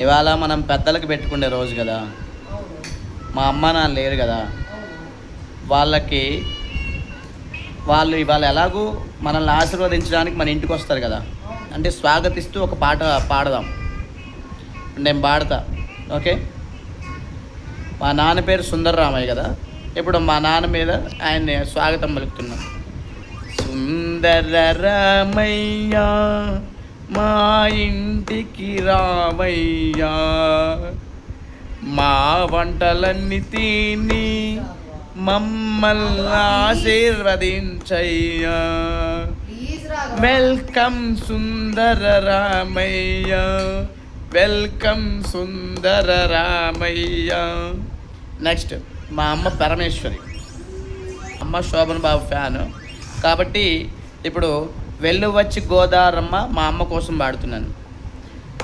ఇవాళ మనం పెద్దలకు పెట్టుకునే రోజు కదా. మా అమ్మ నాన్న లేరు కదా, వాళ్ళకి వాళ్ళు ఇవాళ ఎలాగూ మనల్ని ఆశీర్వదించడానికి మన ఇంటికి వస్తారు కదా. అంటే స్వాగతిస్తూ ఒక పాట పాడదాం. నేను పాడతా, ఓకే? మా నాన్న పేరు సుందరరామయ్య కదా. ఇప్పుడు మా నాన్న మీద ఆయన్ని స్వాగతం పలుకుతున్నాం. సుందరరామయ్య మా ఇంటికి రామయ్యా, మా వంటలన్నీ తిని మమ్మల్ని ఆశీర్వదించయ్యా. వెల్కమ్ సుందర రామయ్య, వెల్కమ్ సుందర రామయ్య. నెక్స్ట్ మా అమ్మ పరమేశ్వరి, అమ్మ శోభన్ బాబు ఫ్యాను కాబట్టి ఇప్పుడు వెళ్ళి వచ్చి గోదారమ్మ మా అమ్మ కోసం పాడుతున్నాను.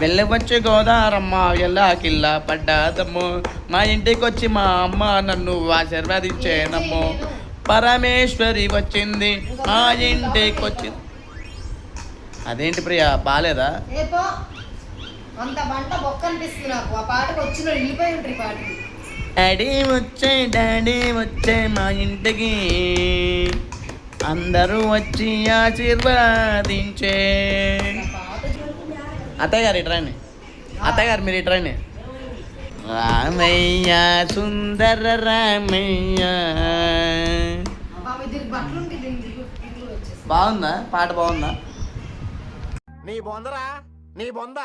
వెళ్ళి వచ్చి గోదారమ్మ ఎలా కిల్లా పడ్డాదమ్మో, మా ఇంటికి వచ్చి మా అమ్మ నన్ను ఆశీర్వదించేనమ్మో. పరమేశ్వరి వచ్చింది మా ఇంటికి వచ్చింది. అదేంటి ప్రియా బాలేదా? డాడీ వచ్చే మా ఇంటికి, అందరూ వచ్చి ఆశీర్వాదించే. అత్తయ్య గారు ఇట్రాండి, అత్తయ్య గారు మీరు ఇట్రాండి. రామయ్య సుందర రామయ్య. బాగుందా పాట? బాగుందా? నీ బొందరా నీ బొంద.